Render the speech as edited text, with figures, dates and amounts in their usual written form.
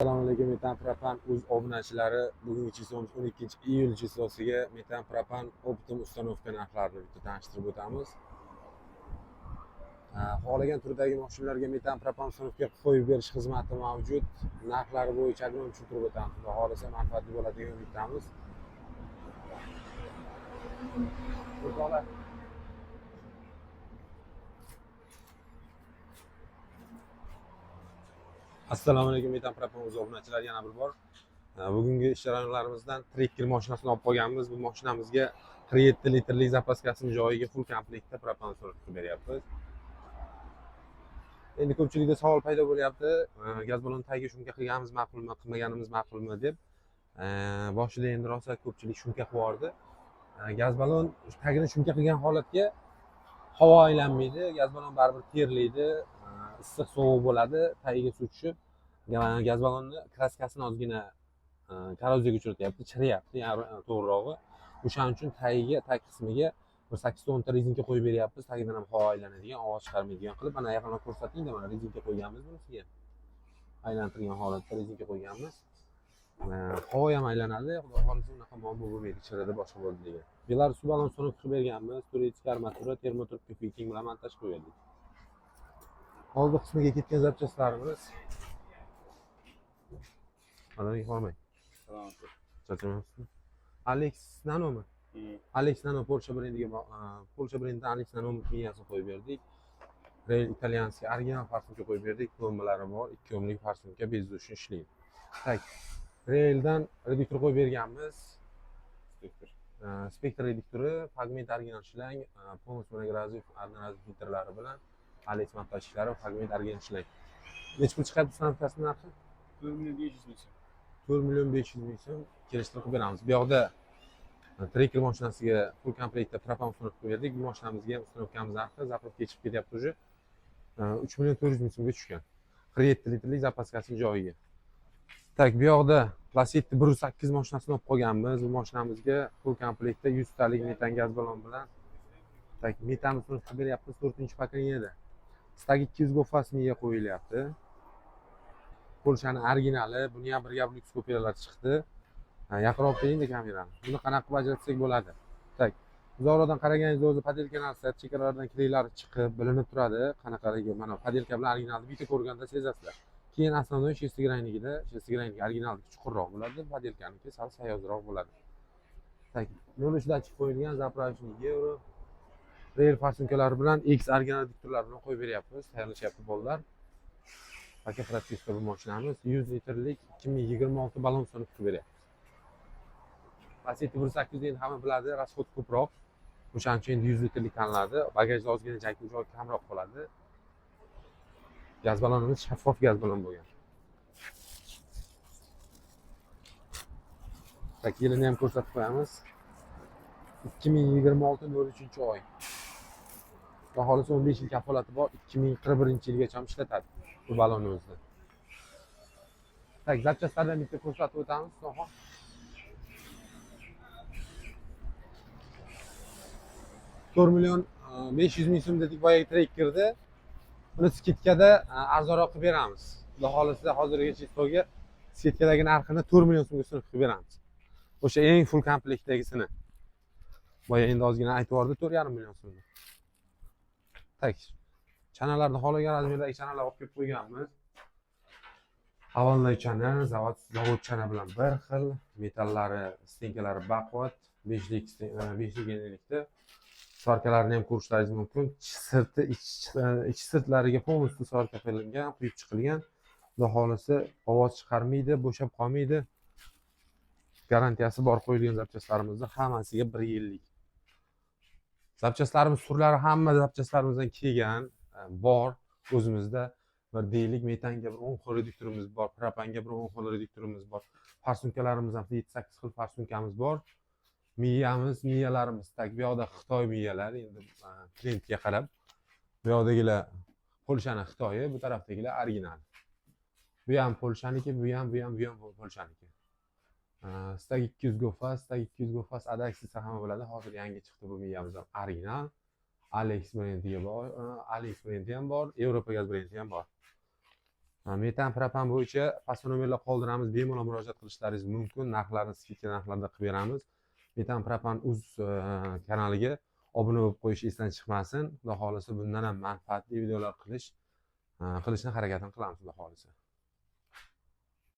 Assalomu alaykum metan propan o'z obunachilari. Bugungi chisomiz 12-iyul chisosiga metan propan optim ustanovka narxlarini bitta tanishtirib o'tamiz. Xohlagan turdagi mashinalarga metan propan ustanovka qo'yib berish xizmati mavjud. Narxlari bo'yicha agronom tushuntirib o'tamiz. Xudo xolasa manfaatli bo'ladigan umidamiz. Assalomu alaykum metan propan o'z obunachilar, yana bir bor bugungi ish jarayonlarimizdan Trekker mashinasini olib qolganmiz. Bu mashinamizga 47 litrlik zapaskasini joyiga full komplektda propan qilib beryapmiz. Endi ko'pchilikda savol paydo bo'lyapti, gaz balon tagiga shunga qilganimiz ma'qulmi, qilmaganimiz ma'qulmi deb. Boshida endi rosa ko'pchilik shunga qilib gaz balon tagini shunga qilgan holatga havo aylanmaydi, gaz balon baribir terlaydi, issiq sovuq bo'ladi, tagiga suv tushib gaz balonni kraskasini ozgina korroziyaga uchratyapti, chiriyapti, to'g'rirog'i. O'shaning uchun tagiga, tag qismiga bir 8-10 ta rezinka qo'yib beryapmiz, tagidan ham havo aylanadigan, ovoz chiqarmaydigan qilib. Mana yaqinroq ko'rsating-da, mana rezinka qo'yganmiz bunisiga. Aylantirgan holatda rezinka qo'yganmiz. Havo ham aylanadi, xudo xolasa unaqa muammo bo'lmaydi, chiridi, boshqa bo'ldi degan. Belarus balon so'rib qilib berganmiz, turistik armatura, termotor ko'pikning bilan montaj qo'yildi. Oldi qismiga ketgan zapchastlarimiz. Mana hormang. Charchamayapsizmi? Alex Nano'mi? Alex Nano Porsche brendiga Porsche brendidan Alex Nano miyasini qo'yib berdik. Rail italyanskiy original farsumka qo'yib berdik. Plombalari bor, 2 o'mlik farsumka bezdushin ishlaydi. Tak. Raildan reduktor qo'yib berganmiz. Spektr reduktori, fragment original ishlang, полностью monograzif одноразовый filtrlari bilan Alex montaj ishlari, fragment original ishlang. Necha pul chiqadi stanovkasining narxi? 4.500.000 so'm. 4.500.000 so'm kelishtirib qilib beramiz. Bu yoqda Trekker mashinasiga full komplektda propan ustanovka berdik. Bu mashinamizga ham ustanovkamiz narxi zapravka chiqib ketyapti уже. 3.400.000 so'mga tushgan. 47 litrlik zapaskasining joyiga. Tak, bu yoqda Lacetti 108 mashinasini olib qolganmiz. Bu mashinamizga full komplektda 100 talik metan gaz balon bilan tak metan ustanovka beryapmiz 4-paketida. Stag 200 gofas miya qo'yilyapti. Polshani originali, buni ham birga lyuks kopiyalar chiqdi. Yaqinroq keling-da kamerani. Buni qanaqa qilib ajratsak bo'ladi? Tak. Uzoqroqdan qaraganingizda o'zi padelka narsa, chekkalardan kliklari chiqib bilinib turadi. Qanaqaligi, mana padelka bilan originalni bitta ko'rganda sezasizlar. Keyin основной shestigranigida, shestigranig originalniki chuqurroq bo'ladi, padelkaniki sal sayozroq bo'ladi. Tak. Yo'l uchida chiqib qo'yilgan zapravочный Euro rail farsumkalari bilan X original diktorlar bilan qo'yib beryapmiz. Tayyorlashyapti bolalar. Paket propiska bu mashinamiz 100 litrlik 2026 balon so'nib qilib beryapti. Lacetti 1.8 endi hamma biladi, rasxod ko'proq. O'shaning uchun 100 litrlik tanladi. Bagajda ozgina joy kamroq qoladi. Gaz balonimiz shaffof gaz balon bo'lgan. Tak, yilini ham ko'rsatib qo'yamiz. 2026-03-oy. Xudo xolasa 15 yil kafolati bor, 2041-yilgacha ishlatadi bu balonimizni. Tak, zapchastlardan bitta ko'rsatib o'tamiz, soha. $4.500.000 so'm dedik boyagi Trekkerda. Buni skitkada arzonroq qilib beramiz. Xudo xolasa hozirgi chistoga skitkadagi narxini 4 million so'mga qilib beramiz. O'sha eng full komplektdagisini. Boya endi ozgina aytib yubordi 4,5 million so'mga. Tak. Chanalarni xohlagan razmerdagi chanalar olib kelib qo'yganmiz. Avvalday chana, zavod chana bilan bir xil, metallari, stenkalari baquvvat, 5lik enlikda. Svarkalarni ham ko'rishlaringiz mumkin. Sirti, ich sirtlariga полностью svarka qilingan, quyib chiqilgan. Xudo xolasa ovoz chiqarmaydi, bo'shab qolmaydi. Garantiyasi bor qo'yilgan zapchastlarimizda hammasiga 1 yillik. Zapchastlarimiz turlari hamma zapchastlarimizdan kelgan, bor o'zimizda. Bir deylik metanga bir 10 xil reduktorimiz bor, propanga bir 10 xil reduktorimiz bor. Farsumkalarimiz ham 7-8 xil farsumkamiz bor. Miyalarimiz tak, bu yoqda Xitoy miyalari, endi klientga qarab. Bu yoqdagilar Polshani Xitoyi, bu tarafdagilar original. Bu ham Polshaniki, bu ham Polshaniki. Stag 200 gofas, Stag 200 gofas Adaxis hamma biladi. Hozir yangi chiqdi bu miyamiz ham original. Alex brendi bor, Alex brendi ham bor, Europa gaz brendi ham bor. Metan propan bo'yicha pastki nomerlar qoldiramiz, bemalol murojaat qilishlaringiz mumkin. Narxlarni skidka narxlarda qilib beramiz. Metan propan uz kanaliga obuna bo'lib qo'yish esdan chiqmasin. Xudo xolisa bundan ham manfaatli videolar qilishni harakatini qilamiz, xudo xolisa.